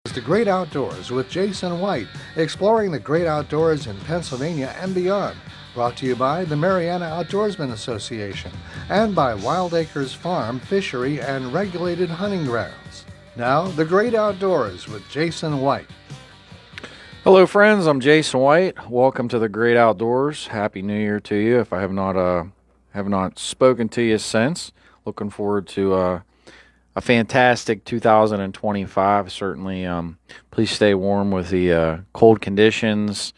The Great Outdoors with Jason White, exploring the great outdoors in Pennsylvania and beyond. Brought to you by the Mariana Outdoorsman Association and by Wild Acres Farm, Fishery, and Regulated Hunting Grounds. Now, The Great Outdoors with Jason White. Hello, friends. I'm Jason White. Welcome to The Great Outdoors. Happy New Year to you. If I have not spoken to you since, looking forward to a fantastic 2025. Certainly, please stay warm with the cold conditions.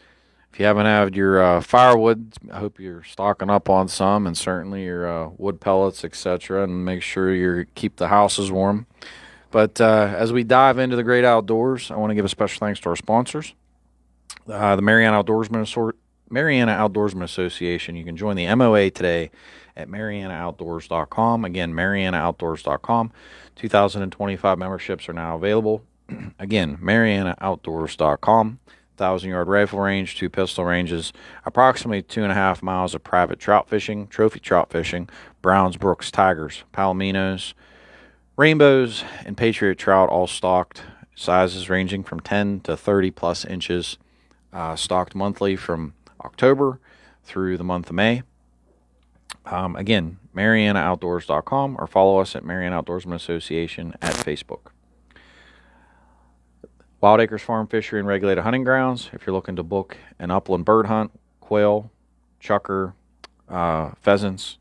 If you haven't had your firewood, I hope you're stocking up on some, and certainly your wood pellets, etc., and make sure you keep the houses warm. But as we dive into the great outdoors, I want to give a special thanks to our sponsors, the Mariana Outdoorsman Association. You can join the MOA today at MarianaOutdoors.com. Again, MarianaOutdoors.com. 2025 memberships are now available. Again, MarianaOutdoors.com. 1,000-yard rifle range, 2 pistol ranges, approximately 2.5 miles of private trout fishing, trophy trout fishing, browns, brooks, tigers, palominos, rainbows, and patriot trout, all stocked. Sizes ranging from 10 to 30 plus inches. Stocked monthly from October through the month of May. Again, MarianaOutdoors.com, or follow us at Mariana Outdoorsman Association at Facebook. Wild Acres Farm, Fishery, and Regulated Hunting Grounds. If you're looking to book an upland bird hunt, quail, chukar, pheasants,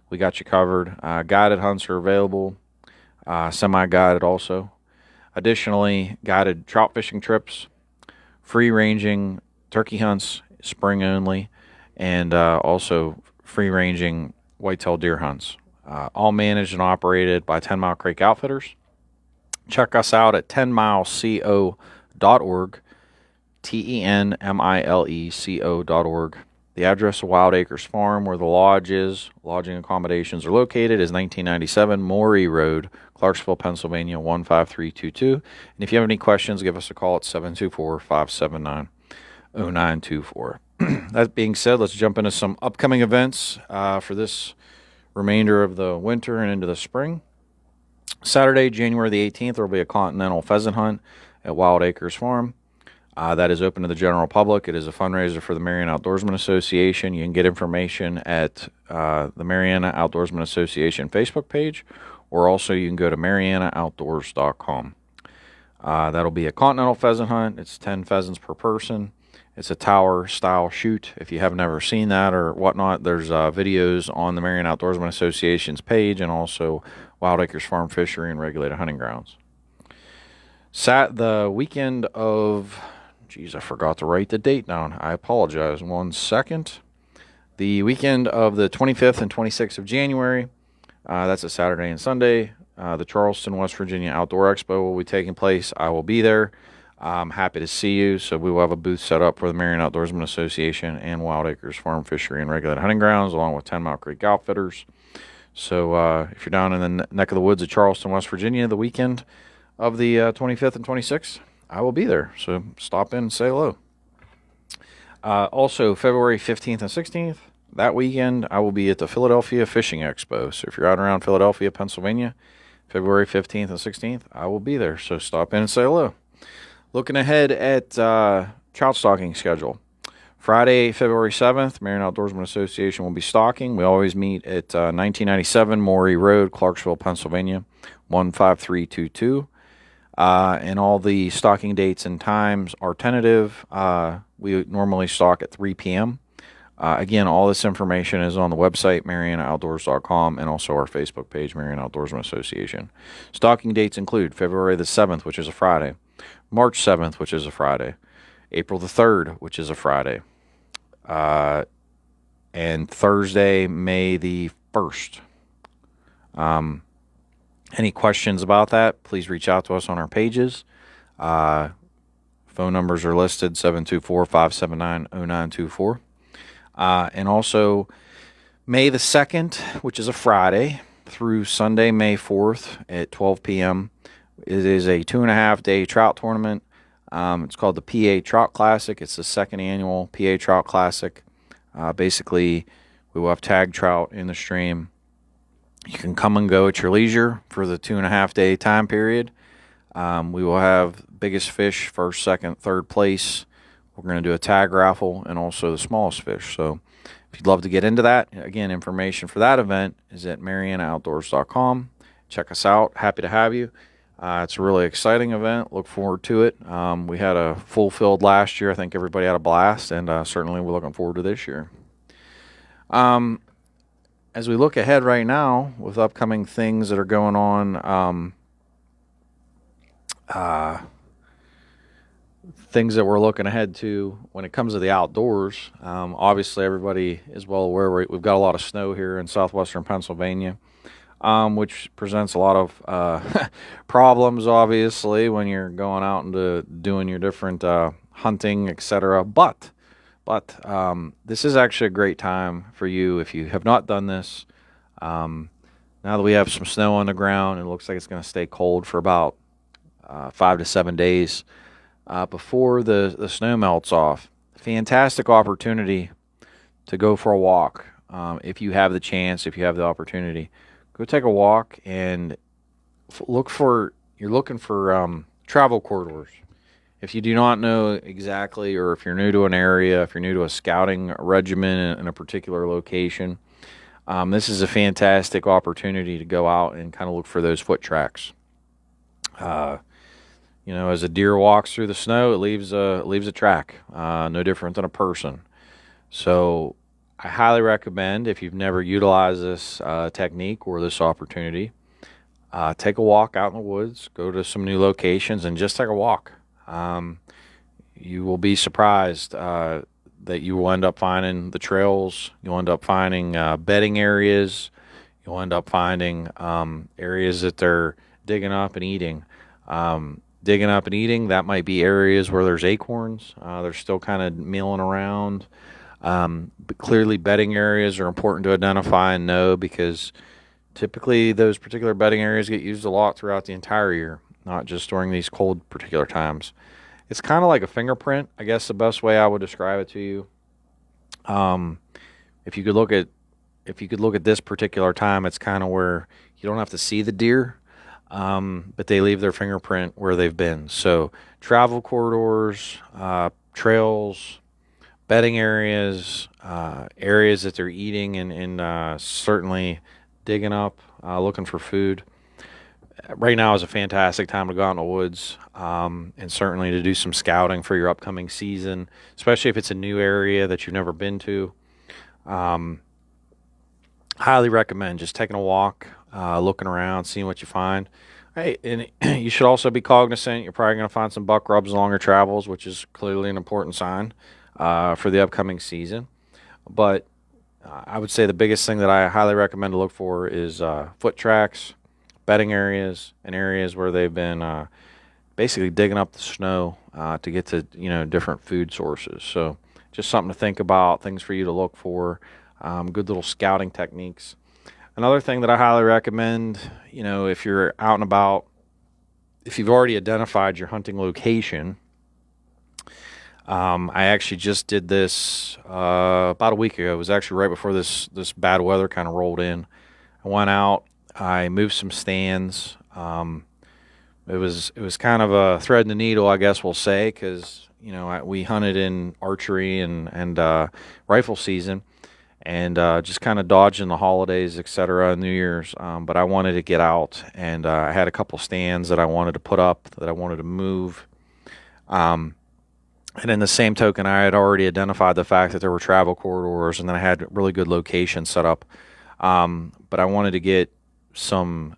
we got you covered. Guided hunts are available, semi-guided also. Additionally, guided trout fishing trips, free-ranging turkey hunts, spring only, and also free-ranging whitetail deer hunts, all managed and operated by 10 Mile Creek Outfitters. Check us out at 10mileco.org, TENMILECO.org. The address of Wild Acres Farm, where the lodge is, lodging accommodations are located, is 1997 Morey Road, Clarksville, Pennsylvania, 15322. And if you have any questions, give us a call at 724-579-0924. That being said, let's jump into some upcoming events for this remainder of the winter and into the spring. Saturday, January the 18th, there will be a continental pheasant hunt at Wild Acres Farm. That is open to the general public. It is a fundraiser for the Mariana Outdoorsman Association. You can get information at the Mariana Outdoorsman Association Facebook page, or also you can go to MarianaOutdoors.com. That'll be a continental pheasant hunt. It's 10 pheasants per person. It's a tower-style shoot. If you haven't ever seen that or whatnot, there's videos on the Mariana Outdoorsman Association's page, and also Wild Acres Farm, Fishery, and Regulated Hunting Grounds. The weekend of... I forgot to write the date down. I apologize. 1 second. The weekend of the 25th and 26th of January, that's a Saturday and Sunday, the Charleston, West Virginia Outdoor Expo will be taking place. I will be there. I'm happy to see you. So we will have a booth set up for the Mariana Outdoorsman Association and Wild Acres Farm, Fishery, and Regulated Hunting Grounds, along with 10 Mile Creek Outfitters. So if you're down in the neck of the woods of Charleston, West Virginia, the weekend of the 25th and 26th, I will be there. So stop in and say hello. Also, February 15th and 16th, that weekend, I will be at the Philadelphia Fishing Expo. So if you're out around Philadelphia, Pennsylvania, February 15th and 16th, I will be there. So stop in and say hello. Looking ahead at trout stocking schedule. Friday, February 7th, Mariana Outdoorsman Association will be stocking. We always meet at 1997 Morey Road, Clarksville, Pennsylvania, 15322. And all the stocking dates and times are tentative. We normally stock at 3 p.m. Again, all this information is on the website, MarianaOutdoors.com, and also our Facebook page, Mariana Outdoorsman Association. Stocking dates include February the 7th, which is a Friday, March 7th, which is a Friday, April the 3rd, which is a Friday, and Thursday, May the 1st. Any questions about that, please reach out to us on our pages. Phone numbers are listed, 724-579-0924. And also, May the 2nd, which is a Friday, through Sunday, May 4th at 12 p.m. It is a 2.5-day trout tournament. It's called the PA Trout Classic. It's the second annual PA Trout Classic. Basically, we will have tag trout in the stream. You can come and go at your leisure for the 2.5-day time period. We will have biggest fish, first, second, third place. We're going to do a tag raffle and also the smallest fish. So if you'd love to get into that, again, information for that event is at MarianaOutdoors.com. Check us out. Happy to have you. It's a really exciting event. Look forward to it. We had a full field last year. I think everybody had a blast, and certainly we're looking forward to this year. As we look ahead right now with upcoming things that are going on, things that we're looking ahead to when it comes to the outdoors. Obviously, everybody is well aware we've got a lot of snow here in southwestern Pennsylvania, which presents a lot of problems, obviously, when you're going out and doing your different hunting, etc. But this is actually a great time for you if you have not done this. Now that we have some snow on the ground, it looks like it's going to stay cold for about 5 to 7 days before the snow melts off. Fantastic opportunity to go for a walk. If you have the chance, if you have the opportunity, go take a walk and you're looking for travel corridors. If you do not know exactly, or if you're new to an area, if you're new to a scouting regimen in a particular location, this is a fantastic opportunity to go out and kind of look for those foot tracks. As a deer walks through the snow, it leaves a track, no different than a person. So I highly recommend, if you've never utilized this technique or this opportunity, take a walk out in the woods, go to some new locations, and just take a walk. You will be surprised that you will end up finding the trails. You'll end up finding bedding areas. You'll end up finding areas that they're digging up and eating. That might be areas where there's acorns. They're still kind of milling around. But clearly, bedding areas are important to identify and know, because typically those particular bedding areas get used a lot throughout the entire year, not just during these cold particular times. It's kind of like a fingerprint, I guess the best way I would describe it to you. If you could look at this particular time, it's kind of where you don't have to see the deer, but they leave their fingerprint where they've been. So travel corridors, trails, bedding areas, areas that they're eating, and certainly digging up, looking for food. Right now is a fantastic time to go out in the woods, and certainly to do some scouting for your upcoming season, especially if it's a new area that you've never been to. Highly recommend just taking a walk, looking around, seeing what you find. Hey, and you should also be cognizant you're probably going to find some buck rubs along your travels, which is clearly an important sign for the upcoming season. But I would say the biggest thing that I highly recommend to look for is foot tracks, bedding areas, and areas where they've been basically digging up the snow to get to different food sources. So just something to think about, things for you to look for, good little scouting techniques. Another thing that I highly recommend, if you're out and about, if you've already identified your hunting location. I actually just did this about a week ago. It was actually right before this bad weather kind of rolled in. I went out, I moved some stands. It was kind of a thread in the needle, I guess we'll say, because we hunted in archery and rifle season, and just kind of dodging the holidays, etc., New Year's. But I wanted to get out, and I had a couple stands that I wanted to put up, that I wanted to move. And in the same token, I had already identified the fact that there were travel corridors, and then I had really good locations set up. But I wanted to get some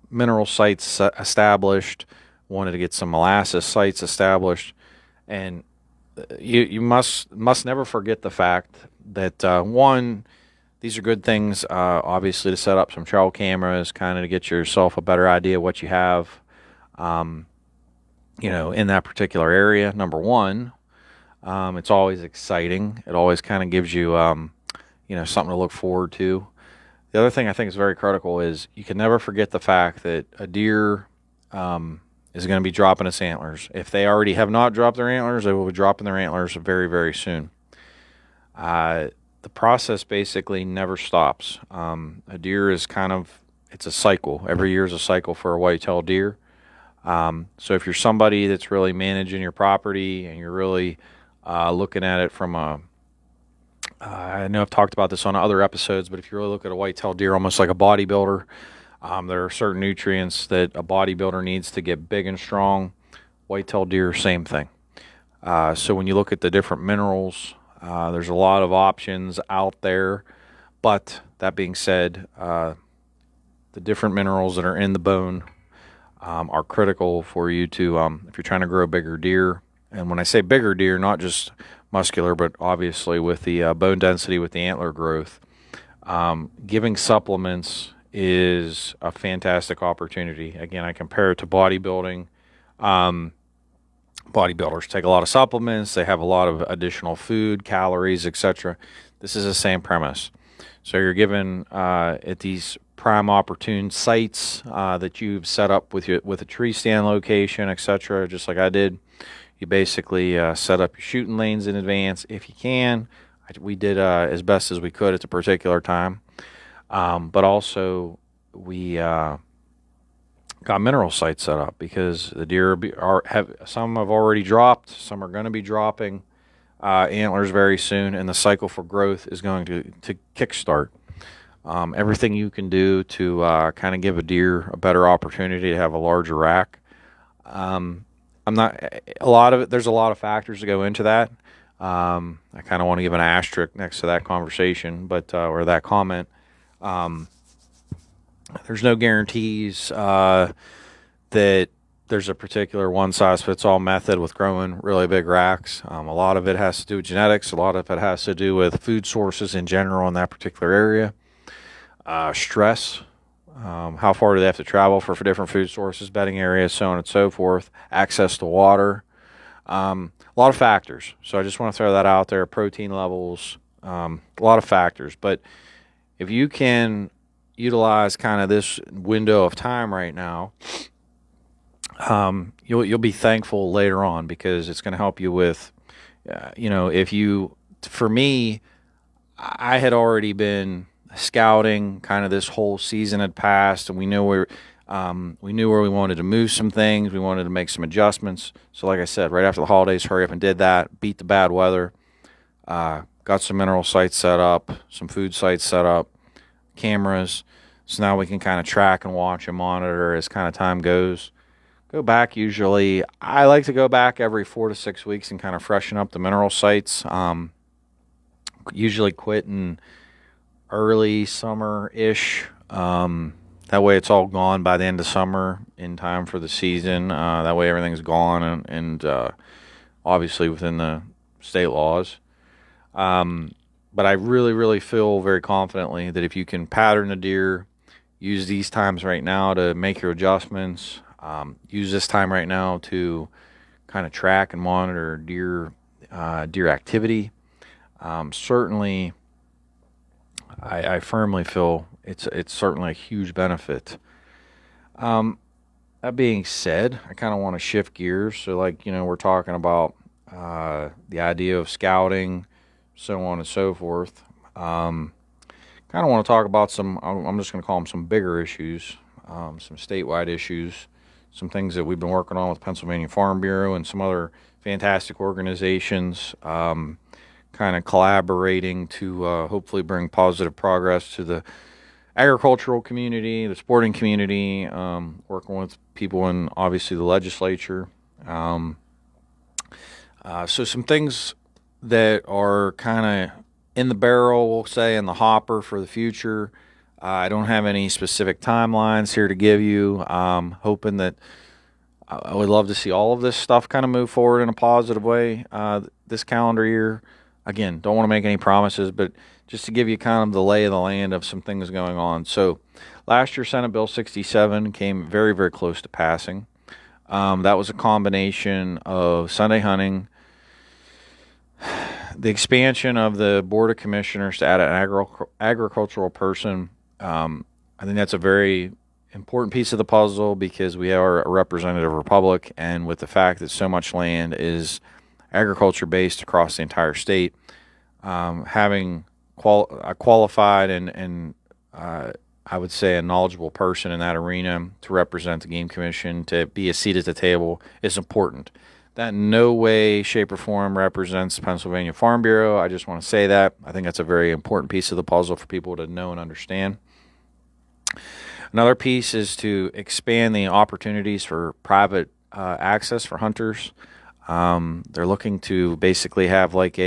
mineral sites established, wanted to get some molasses sites established, and you must never forget the fact that one, these are good things, obviously, to set up some trail cameras, kind of to get yourself a better idea of what you have, in that particular area. Number one, it's always exciting. It always kind of gives you, something to look forward to. The other thing I think is very critical is you can never forget the fact that a deer is going to be dropping its antlers. If they already have not dropped their antlers, they will be dropping their antlers very, very soon. The process basically never stops. A deer is it's a cycle. Every year is a cycle for a white-tailed deer. So if you're somebody that's really managing your property and you're really looking at it from I know I've talked about this on other episodes, but if you really look at a white-tailed deer almost like a bodybuilder, there are certain nutrients that a bodybuilder needs to get big and strong. White-tailed deer, same thing. So when you look at the different minerals, there's a lot of options out there. But that being said, the different minerals that are in the bone are critical for you to, if you're trying to grow bigger deer. And when I say bigger deer, not just muscular, but obviously with the bone density, with the antler growth, giving supplements is a fantastic opportunity. Again, I compare it to bodybuilding. Bodybuilders take a lot of supplements. They have a lot of additional food, calories, etc. This is the same premise. So you're given at these prime opportune sites that you've set up with a tree stand location, etc. Just like I did. You basically set up your shooting lanes in advance if you can. We did as best as we could at the particular time, but also we got mineral sites set up because the deer some have already dropped, some are going to be dropping antlers very soon, and the cycle for growth is going to kickstart. Everything you can do to kind of give a deer a better opportunity to have a larger rack. I'm not a lot of it. There's a lot of factors that go into that. I kind of want to give an asterisk next to that conversation, but or that comment. There's no guarantees that there's a particular one-size-fits-all method with growing really big racks. A lot of it has to do with genetics. A lot of it has to do with food sources in general in that particular area. Stress. How far do they have to travel for different food sources, bedding areas, so on and so forth, access to water, a lot of factors. So I just want to throw that out there, protein levels, a lot of factors. But if you can utilize kind of this window of time right now, you'll be thankful later on because it's going to help you with, for me, I had already been scouting, kind of this whole season had passed, and we knew where we wanted to move some things. We wanted to make some adjustments. So like I said, right after the holidays, hurry up and did that, beat the bad weather, got some mineral sites set up, some food sites set up, cameras. So now we can kind of track and watch and monitor as kind of time goes. Go back usually. I like to go back every 4 to 6 weeks and kind of freshen up the mineral sites. Usually quit in early summer-ish. That way it's all gone by the end of summer in time for the season. That way everything's gone and obviously within the state laws. But I really, really feel very confidently that if you can pattern the deer, use these times right now to make your adjustments, use this time right now to kind of track and monitor deer activity. Certainly, I firmly feel it's certainly a huge benefit. That being said, I kind of want to shift gears. So, we're talking about the idea of scouting, so on and so forth. Kind of want to talk about I'm just going to call them some bigger issues, some statewide issues, some things that we've been working on with Pennsylvania Farm Bureau and some other fantastic organizations. Kind of collaborating to hopefully bring positive progress to the agricultural community, the sporting community, working with people in obviously the legislature. So some things that are kind of in the barrel, we'll say, in the hopper for the future. I don't have any specific timelines here to give you. Hoping that I would love to see all of this stuff kind of move forward in a positive way this calendar year. Again, don't want to make any promises, but just to give you kind of the lay of the land of some things going on. So last year, Senate Bill 67 came very, very close to passing. That was a combination of Sunday hunting, the expansion of the Board of Commissioners to add an agricultural person. I think that's a very important piece of the puzzle because we are a representative republic, and with the fact that so much land is agriculture based across the entire state, having a qualified and I would say, a knowledgeable person in that arena to represent the Game Commission, to be a seat at the table, is important. That in no way, shape, or form represents the Pennsylvania Farm Bureau. I just want to say that. I think that's a very important piece of the puzzle for people to know and understand. Another piece is to expand the opportunities for private access for hunters. They're looking to basically have like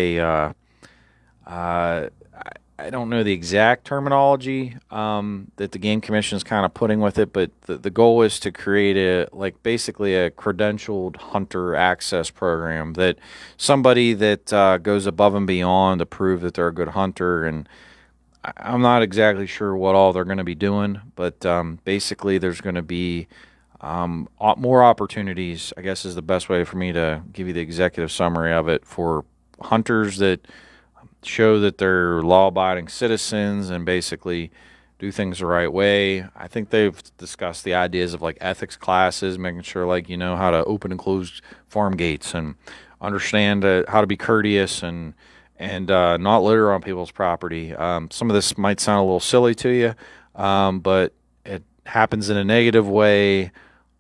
I don't know the exact terminology that the Game Commission is kind of putting with it, but the goal is to create basically a credentialed hunter access program, that somebody that goes above and beyond to prove that they're a good hunter. And I'm not exactly sure what all they're going to be doing, but basically there's going to be more opportunities, I guess is the best way for me to give you the executive summary of it, for hunters that show that they're law-abiding citizens and basically do things the right way. I think they've discussed the ideas of like ethics classes, making sure like you know how to open and close farm gates and understand how to be courteous and not litter on people's property. Some of this might sound a little silly to you, but it happens in a negative way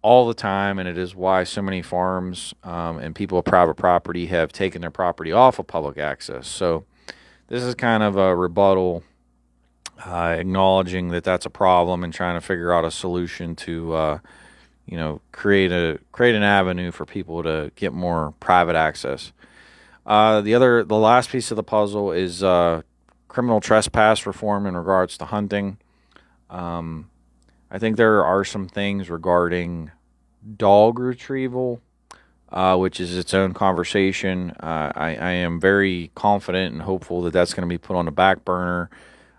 all the time, and it is why so many farms and people with private property have taken their property off of public access. So this is kind of a rebuttal, acknowledging that that's a problem and trying to figure out a solution to, create an avenue for people to get more private access. The last piece of the puzzle is criminal trespass reform in regards to hunting. I think there are some things regarding dog retrieval, which is its own conversation. I am very confident and hopeful that that's going to be put on the back burner.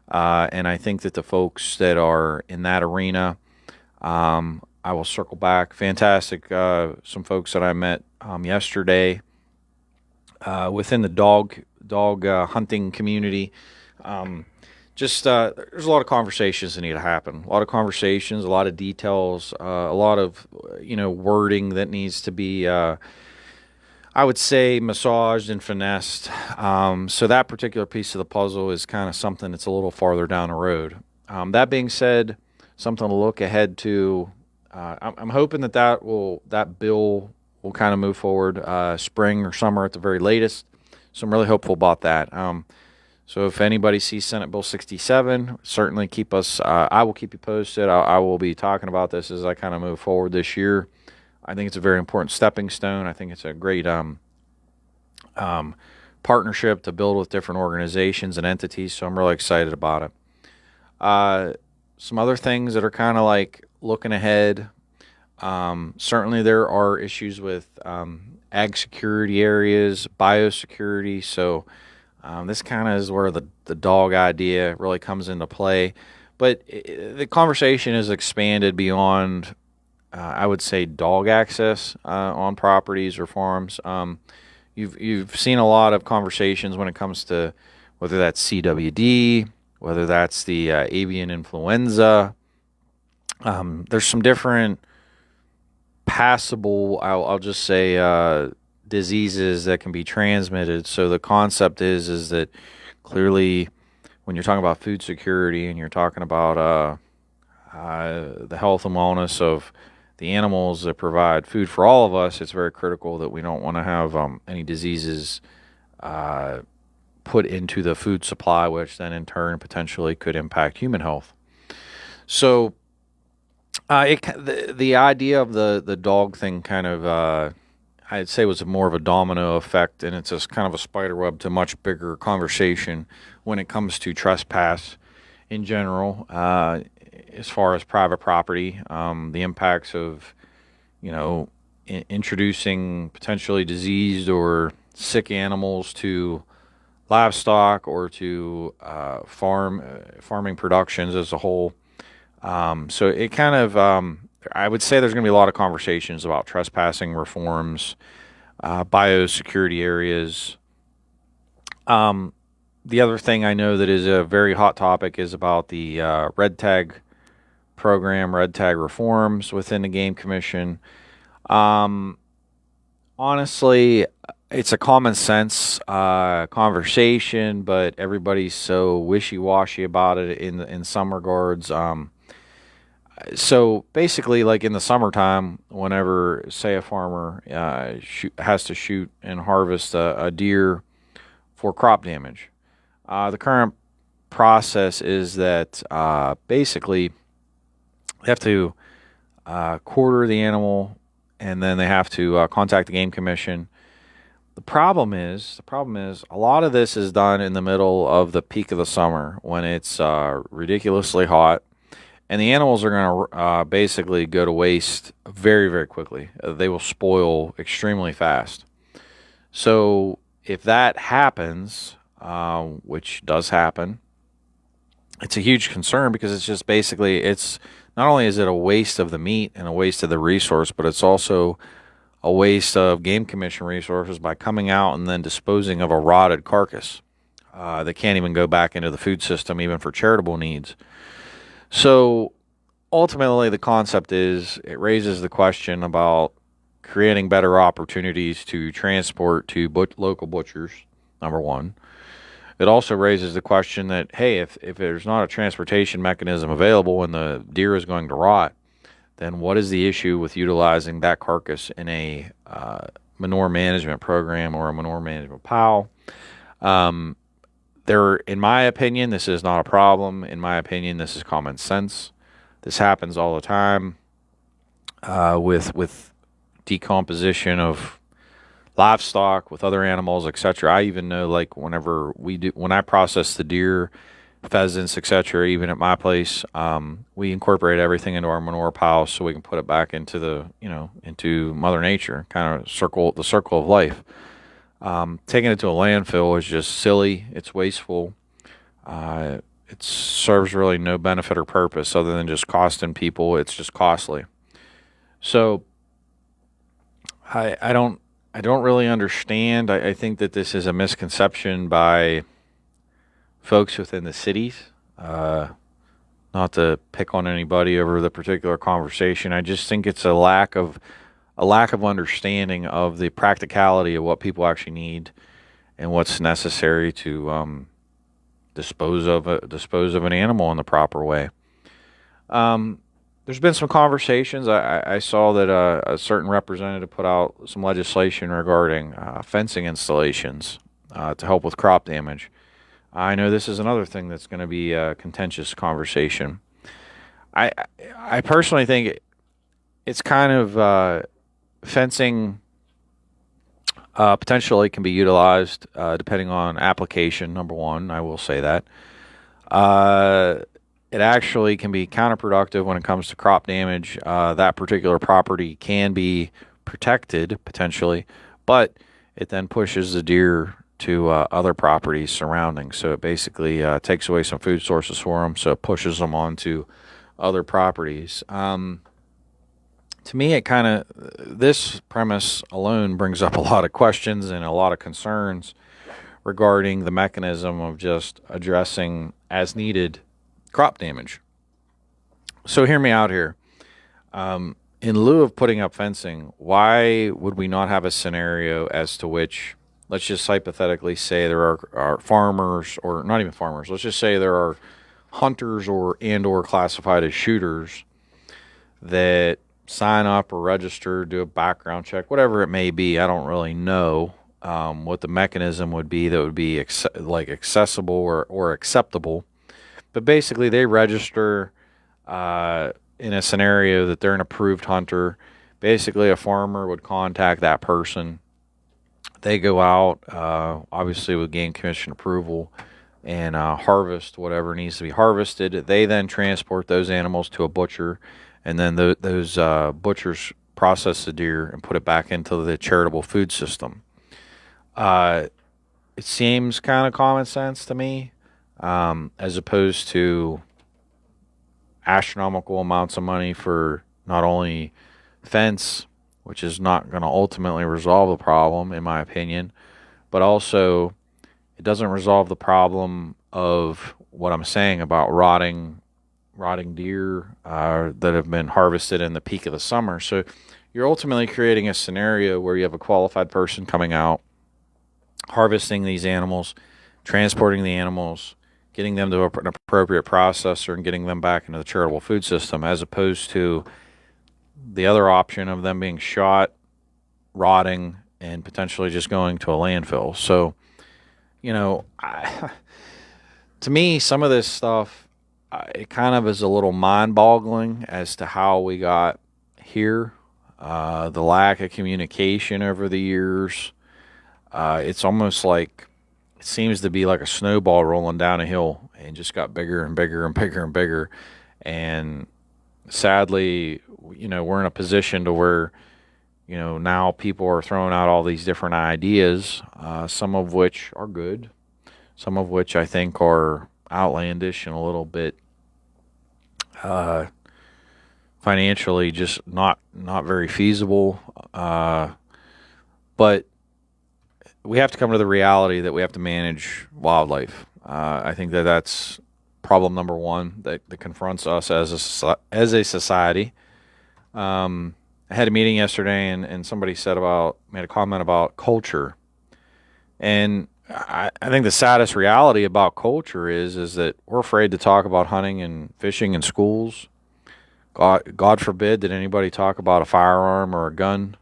And I think that the folks that are in that arena, I will circle back. Fantastic. Some folks that I met yesterday within the dog hunting community. There's a lot of conversations that need to happen. A lot of conversations, a lot of details, a lot of wording that needs to be, I would say, massaged and finessed. So that particular piece of the puzzle is kind of something that's a little farther down the road. That being said, something to look ahead to. I'm hoping that bill will kind of move forward spring or summer at the very latest. So I'm really hopeful about that. So if anybody sees Senate Bill 67, certainly keep us. I will keep you posted. I will be talking about this as I kind of move forward this year. I think it's a very important stepping stone. I think it's a great partnership to build with different organizations and entities. So I'm really excited about it. Some other things that are kind of like looking ahead. Certainly there are issues with ag security areas, biosecurity. So this kind of is where the dog idea really comes into play. But the conversation is expanded beyond, I would say, dog access on properties or farms. You've seen a lot of conversations when it comes to whether that's CWD, whether that's the avian influenza. There's some different passable, I'll just say, diseases that can be transmitted. So the concept is that clearly when you're talking about food security and you're talking about the health and wellness of the animals that provide food for all of us, it's very critical that we don't want to have any diseases put into the food supply, which then in turn potentially could impact human health. So the idea of the dog thing kind of I'd say was more of a domino effect, and it's just kind of a spider web to a much bigger conversation when it comes to trespass in general, as far as private property, the impacts of, introducing potentially diseased or sick animals to livestock or to farming productions as a whole. So it kind of, I would say there's going to be a lot of conversations about trespassing reforms, biosecurity areas. The other thing I know that is a very hot topic is about the red tag program, red tag reforms within the Game Commission. Honestly, it's a common sense conversation, but everybody's so wishy-washy about it in some regards. So basically, like in the summertime, whenever, say, a farmer has to shoot and harvest a deer for crop damage, the current process is that basically they have to quarter the animal, and then they have to contact the game commission. The problem is a lot of this is done in the middle of the peak of the summer when it's ridiculously hot, and the animals are going to basically go to waste very, very quickly. They will spoil extremely fast. So if that happens, which does happen, it's a huge concern because it's just basically, it's not only is it a waste of the meat and a waste of the resource, but it's also a waste of game commission resources by coming out and then disposing of a rotted carcass that can't even go back into the food system even for charitable needs. So ultimately the concept is, it raises the question about creating better opportunities to transport to local butchers, number one. It also raises the question that, hey, if there's not a transportation mechanism available and the deer is going to rot, then what is the issue with utilizing that carcass in a manure management program or a manure management pile? In my opinion, this is not a problem. In my opinion, this is common sense. This happens all the time with decomposition of livestock, with other animals, etc. I even know, like, when I process the deer, pheasants, etc., even at my place, we incorporate everything into our manure pile so we can put it back into into Mother Nature, kind of the circle of life. Taking it to a landfill is just silly. It's wasteful. It serves really no benefit or purpose other than just costing people. It's just costly. So I don't really understand. I think that this is a misconception by folks within the cities. Not to pick on anybody over the particular conversation. I just think it's a lack of understanding of the practicality of what people actually need and what's necessary to dispose of an animal in the proper way. There's been some conversations. I saw that a certain representative put out some legislation regarding fencing installations to help with crop damage. I know this is another thing that's going to be a contentious conversation. I personally think it's kind of fencing potentially can be utilized depending on application. Number one, I will say that. It actually can be counterproductive when it comes to crop damage. That particular property can be protected potentially, but it then pushes the deer to other properties surrounding. So it basically takes away some food sources for them, so it pushes them onto other properties. To me, this premise alone brings up a lot of questions and a lot of concerns regarding the mechanism of just addressing as needed crop damage. So hear me out here. In lieu of putting up fencing, why would we not have a scenario as to which, let's just hypothetically say there are farmers, or not even farmers, let's just say there are hunters or classified as shooters that sign up or register, do a background check, whatever it may be. I don't really know what the mechanism would be that would be accessible or acceptable. But basically, they register in a scenario that they're an approved hunter. Basically, a farmer would contact that person. They go out, obviously with game commission approval, and harvest whatever needs to be harvested. They then transport those animals to a butcher, and then those butchers process the deer and put it back into the charitable food system. It seems kind of common sense to me, as opposed to astronomical amounts of money for not only fence, which is not going to ultimately resolve the problem, in my opinion, but also it doesn't resolve the problem of what I'm saying about rotting deer that have been harvested in the peak of the summer. So you're ultimately creating a scenario where you have a qualified person coming out, harvesting these animals, transporting the animals, getting them to an appropriate processor, and getting them back into the charitable food system, as opposed to the other option of them being shot, rotting, and potentially just going to a landfill. So, to me, some of this stuff, it kind of is a little mind-boggling as to how we got here. The lack of communication over the years. It's almost like it seems to be like a snowball rolling down a hill and just got bigger and bigger and bigger and bigger. And sadly, we're in a position to where, now people are throwing out all these different ideas, some of which are good, some of which I think are outlandish and a little bit financially just not very feasible. But we have to come to the reality that we have to manage wildlife. I think that's problem number one that confronts us as a society. I had a meeting yesterday, and somebody made a comment about culture, and I think the saddest reality about culture is that we're afraid to talk about hunting and fishing in schools. God forbid that anybody talk about a firearm or a gun.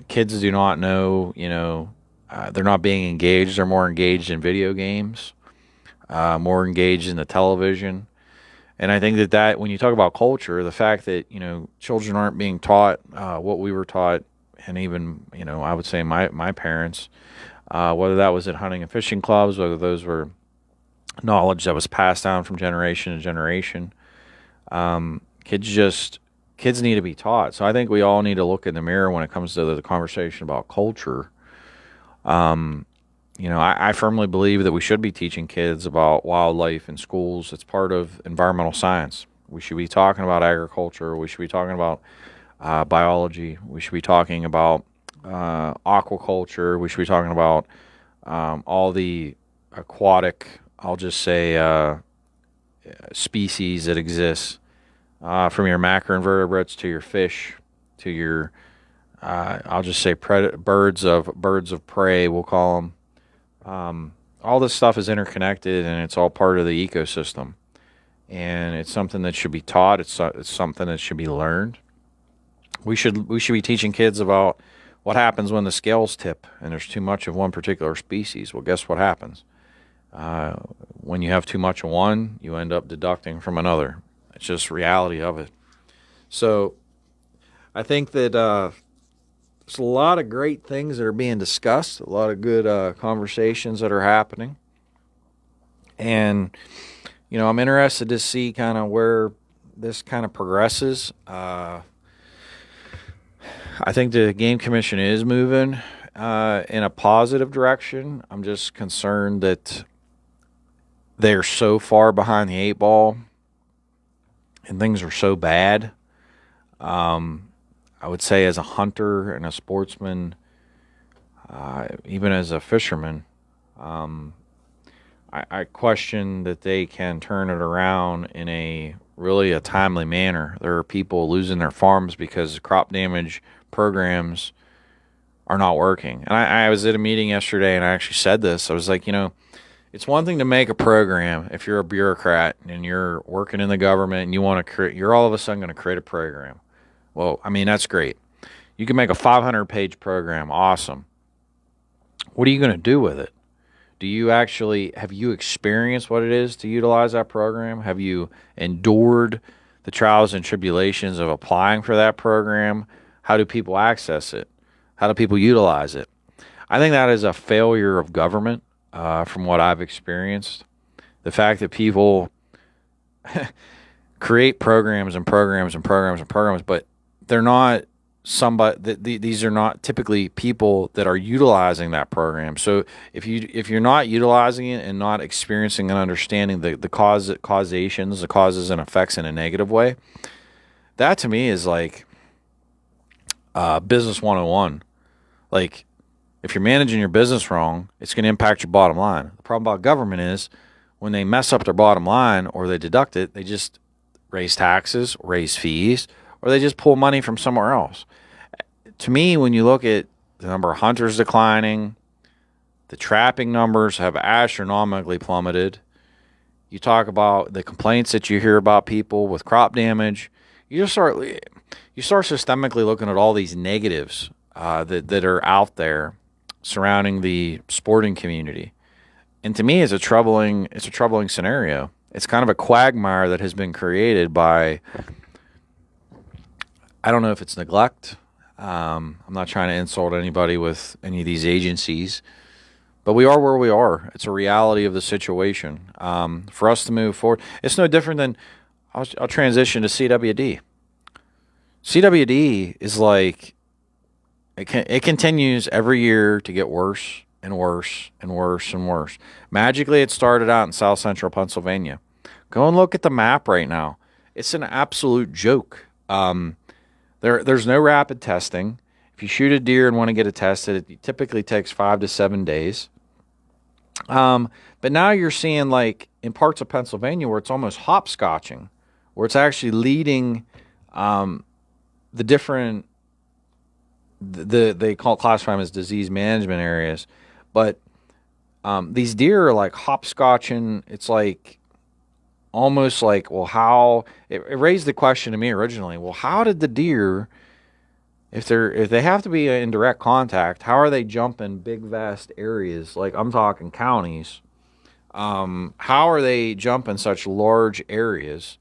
Kids do not know, they're not being engaged. They're more engaged in video games, more engaged in the television. And I think that when you talk about culture, the fact that, children aren't being taught what we were taught, and even, I would say my parents, whether that was at hunting and fishing clubs, whether those were knowledge that was passed down from generation to generation, kids need to be taught. So I think we all need to look in the mirror when it comes to the conversation about culture. I firmly believe that we should be teaching kids about wildlife in schools. It's part of environmental science. We should be talking about agriculture. We should be talking about biology. We should be talking about aquaculture. We should be talking about all the aquatic, I'll just say, species that exist, from your macroinvertebrates to your fish to your, I'll just say, birds of prey, we'll call them. All this stuff is interconnected, and it's all part of the ecosystem. And it's something that should be taught. It's something that should be learned. We should be teaching kids about what happens when the scales tip and there's too much of one particular species. Well, guess what happens? When you have too much of one, you end up deducting from another. It's just reality of it. So I think that there's a lot of great things that are being discussed, a lot of good conversations that are happening. And, I'm interested to see kind of where this kind of progresses. I think the Game Commission is moving in a positive direction. I'm just concerned that they're so far behind the eight ball and things are so bad. I would say as a hunter and a sportsman, even as a fisherman, I question that they can turn it around in a timely manner. There are people losing their farms because crop damage programs are not working. And I was at a meeting yesterday, and I actually said this. I was like, it's one thing to make a program if you're a bureaucrat and you're working in the government and you want to create, you're all of a sudden going to create a program. Well, I mean, that's great. You can make a 500-page program. Awesome. What are you going to do with it? Have you experienced what it is to utilize that program? Have you endured the trials and tribulations of applying for that program? How do people access it? How do people utilize it? I think that is a failure of government, from what I've experienced. The fact that people create programs and programs and programs and programs, but they're not these are not typically people that are utilizing that program. So if you're not utilizing it and not experiencing and understanding the causations, the causes and effects in a negative way, that to me is like business 101. Like, if you're managing your business wrong, it's going to impact your bottom line. The problem about government is when they mess up their bottom line or they deduct it, they just raise taxes, raise fees, or they just pull money from somewhere else. To me, when you look at the number of hunters declining. The trapping numbers have astronomically plummeted. You talk about the complaints that you hear about people with crop damage. You start systemically looking at all these negatives that are out there surrounding the sporting community. And to me, it's a troubling scenario. It's kind of a quagmire that has been created by, I don't know if it's neglect. I'm not trying to insult anybody with any of these agencies, but we are where we are. It's a reality of the situation. For us to move forward, it's no different than, I'll transition to CWD. CWD is like, it continues every year to get worse and worse and worse and worse. Magically, it started out in South Central Pennsylvania. Go and look at the map right now. It's an absolute joke. There's no rapid testing. If you shoot a deer and want to get it tested, it typically takes 5 to 7 days. But now you're seeing, like, in parts of Pennsylvania where it's almost hopscotching, where it's actually leading the different, they classify them as disease management areas. But these deer are like hopscotching. It's like almost like, well, how it raised the question to me originally. Well, how did the deer, if they have to be in direct contact, how are they jumping big vast areas? Like, I'm talking counties. How are they jumping such large areas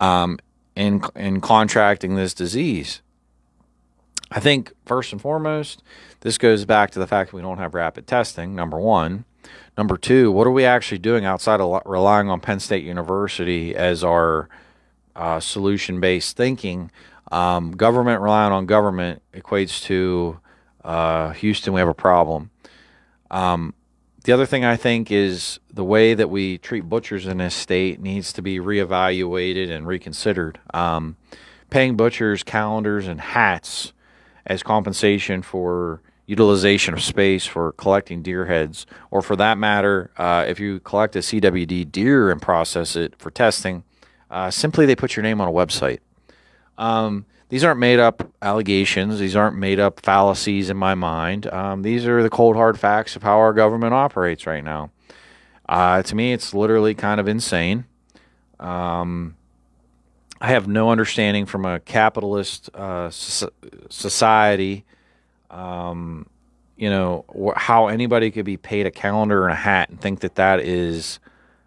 in contracting this disease? I think first and foremost, this goes back to the fact that we don't have rapid testing, number one. Number two, what are we actually doing outside of relying on Penn State University as our solution-based thinking? Government relying on government equates to Houston, we have a problem. The other thing I think is the way that we treat butchers in this state needs to be reevaluated and reconsidered. Paying butchers calendars and hats as compensation for utilization of space for collecting deer heads, or for that matter, if you collect a CWD deer and process it for testing, simply they put your name on a website. These aren't made up allegations. These aren't made up fallacies in my mind. These are the cold hard facts of how our government operates right now. To me, it's literally kind of insane. I have no understanding from a capitalist society, how anybody could be paid a calendar and a hat and think that that is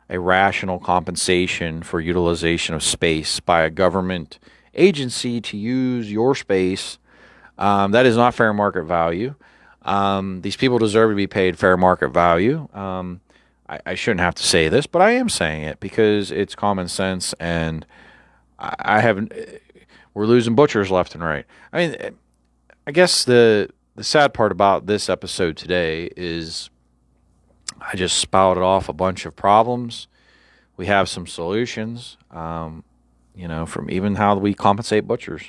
a rational compensation for utilization of space by a government agency to use your space. That is not fair market value. These people deserve to be paid fair market value. I shouldn't have to say this, but I am saying it because it's common sense, and we're losing butchers left and right. I mean, I guess the sad part about this episode today is I just spouted off a bunch of problems. We have some solutions, from even how we compensate butchers.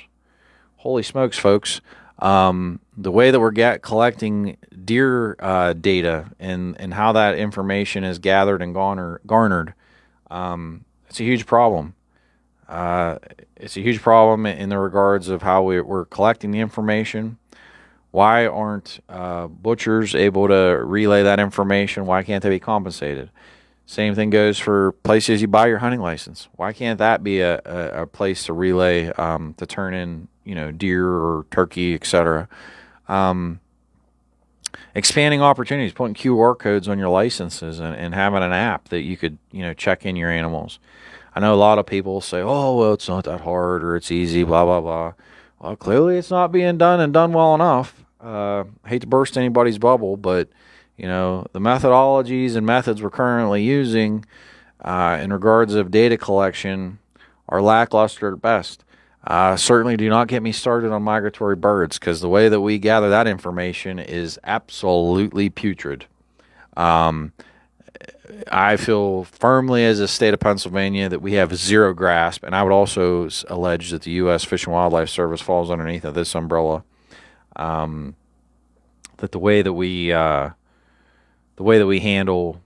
Holy smokes, folks. The way that we're collecting deer data and how that information is gathered and garnered, it's a huge problem. It's a huge problem in the regards of how we're collecting the information. Why aren't butchers able to relay that information? Why can't they be compensated? Same thing goes for places you buy your hunting license. Why can't that be a place to relay, to turn in, deer or turkey, etc.? Expanding opportunities, putting QR codes on your licenses and having an app that you could, check in your animals. I know a lot of people say, oh, well, it's not that hard or it's easy, blah, blah, blah. Well, clearly it's not being done and done well enough. I hate to burst anybody's bubble, but, the methodologies and methods we're currently using in regards of data collection are lackluster at best. Certainly do not get me started on migratory birds, because the way that we gather that information is absolutely putrid. I feel firmly as a state of Pennsylvania that we have zero grasp, and I would also allege that the U.S. Fish and Wildlife Service falls underneath of this umbrella. That the way that we handle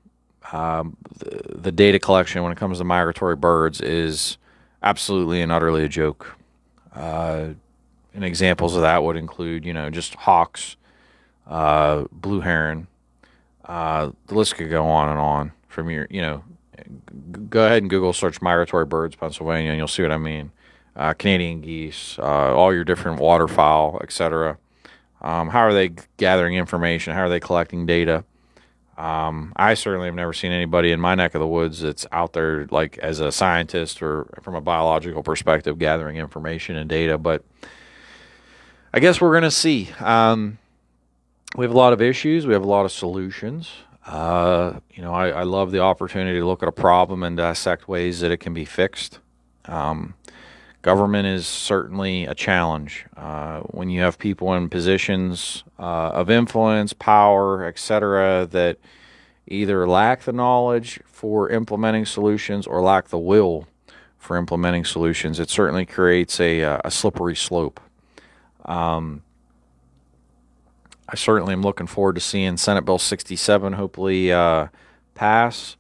the data collection when it comes to migratory birds is absolutely and utterly a joke. And examples of that would include, just hawks blue heron. The list could go on and on from go ahead and Google search migratory birds, Pennsylvania, and you'll see what I mean. Canadian geese, all your different waterfowl, etc. How are they gathering information? How are they collecting data? I certainly have never seen anybody in my neck of the woods that's out there, like as a scientist or from a biological perspective, gathering information and data. But I guess we're going to see. We have a lot of issues. We have a lot of solutions. I love the opportunity to look at a problem and dissect ways that it can be fixed. Government is certainly a challenge. When you have people in positions of influence, power, etc., that either lack the knowledge for implementing solutions or lack the will for implementing solutions, it certainly creates a slippery slope. I certainly am looking forward to seeing Senate Bill 67 hopefully pass.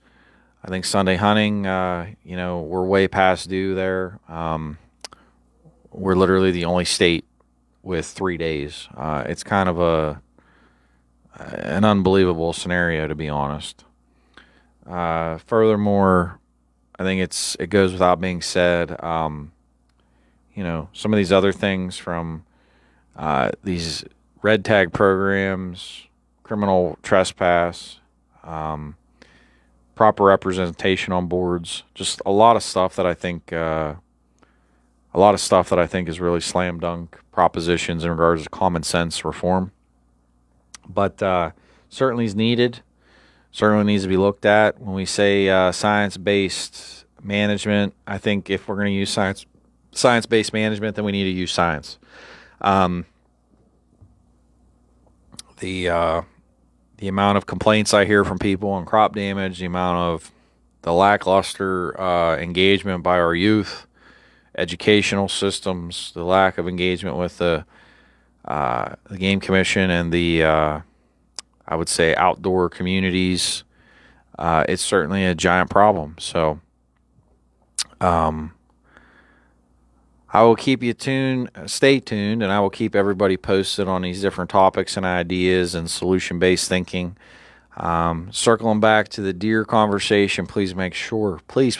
I think Sunday hunting, we're way past due there. We're literally the only state with 3 days. It's kind of an unbelievable scenario, to be honest. Furthermore, I think it goes without being said. Some of these other things from these red tag programs, criminal trespass, proper representation on boards, just a lot of stuff that I think is really slam dunk propositions in regards to common sense reform. But certainly is needed. Certainly needs to be looked at. When we say science-based management, I think if we're going to use science-based management, then we need to use science. The amount of complaints I hear from people on crop damage, the amount of the lackluster engagement by our youth, educational systems, the lack of engagement with the Game Commission and the I would say outdoor communities, it's certainly a giant problem. So I will keep you stay tuned, and I will keep everybody posted on these different topics and ideas and solution-based thinking. Circling back to the deer conversation, please make sure, please,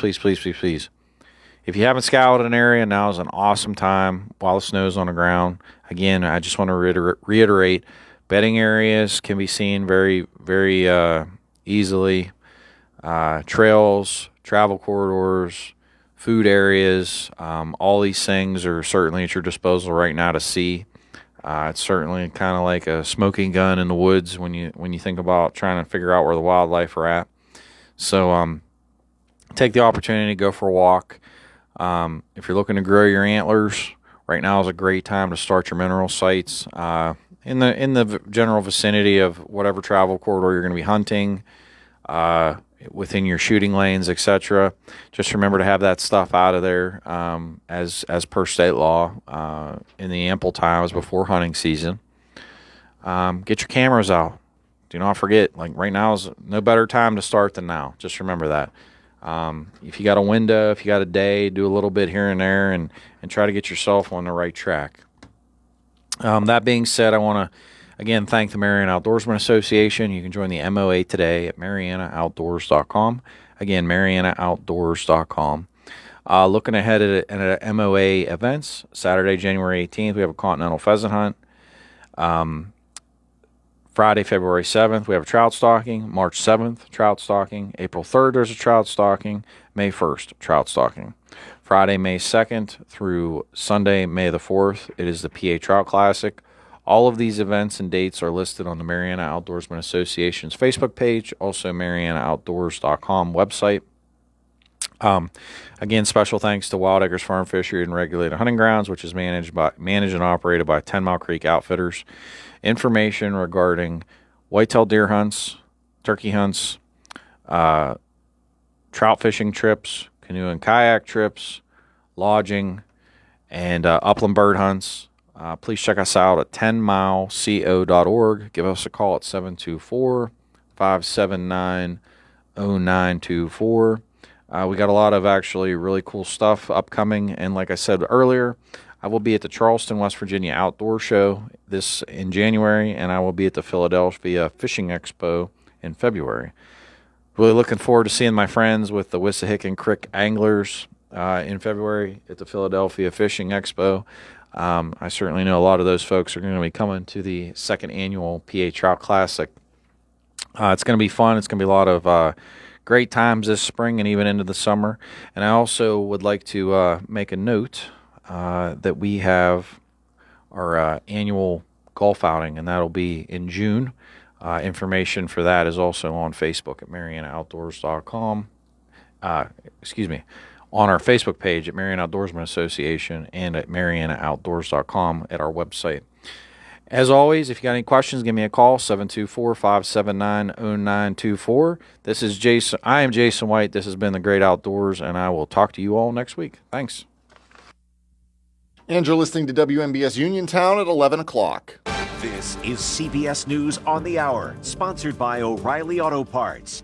if you haven't scouted an area, now is an awesome time while the snow's on the ground. Again, I just want to reiterate, bedding areas can be seen very, very easily. Trails, travel corridors, food areas, all these things are certainly at your disposal right now to see. It's certainly kind of like a smoking gun in the woods when you think about trying to figure out where the wildlife are at. So take the opportunity to go for a walk. If you're looking to grow your antlers, right now is a great time to start your mineral sites in the general vicinity of whatever travel corridor you're going to be hunting, within your shooting lanes, etc. Just remember to have that stuff out of there as per state law in the ample times before hunting season. Get your cameras out. Do not forget, like right now is no better time to start than now. Just remember that. If you got a window, if you got a day, do a little bit here and there and try to get yourself on the right track. That being said, I want to again thank the Mariana Outdoorsman Association. You can join the MOA today at MarianaOutdoors.com. Again, MarianaOutdoors.com. Looking ahead at MOA events, Saturday, January 18th, we have a continental pheasant hunt. Friday, February 7th, we have a trout stalking. March 7th, trout stalking. April 3rd, there's a trout stalking. May 1st, trout stalking. Friday, May 2nd through Sunday, May the 4th, it is the PA Trout Classic. All of these events and dates are listed on the Mariana Outdoorsman Association's Facebook page, also MarianaOutdoors.com website. Again, special thanks to Wild Acres Farm Fishery and Regulated Hunting Grounds, which is managed and operated by 10 Mile Creek Outfitters. Information regarding whitetail deer hunts, turkey hunts, trout fishing trips, canoe and kayak trips, lodging, and upland bird hunts. Please check us out at 10mileco.org. Give us a call at 724-579-0924. We got a lot of actually really cool stuff upcoming, and like I said earlier, I will be at the Charleston, West Virginia Outdoor Show this in January, and I will be at the Philadelphia Fishing Expo in February. Really looking forward to seeing my friends with the Wissahickon Creek Anglers in February at the Philadelphia Fishing Expo. I certainly know a lot of those folks are going to be coming to the second annual PA Trout Classic. It's going to be fun. It's going to be a lot of great times this spring and even into the summer. And I also would like to make a note that we have our annual golf outing, and that'll be in June. Information for that is also on Facebook at MarianaOutdoors.com. On our Facebook page at Mariana Outdoorsman Association and at MarianaOutdoors.com at our website. As always, if you got any questions, give me a call, 724-579-0924. This is Jason. I am Jason White. This has been The Great Outdoors, and I will talk to you all next week. Thanks. And you're listening to WNBS Uniontown at 11 o'clock. This is CBS News on the Hour, sponsored by O'Reilly Auto Parts.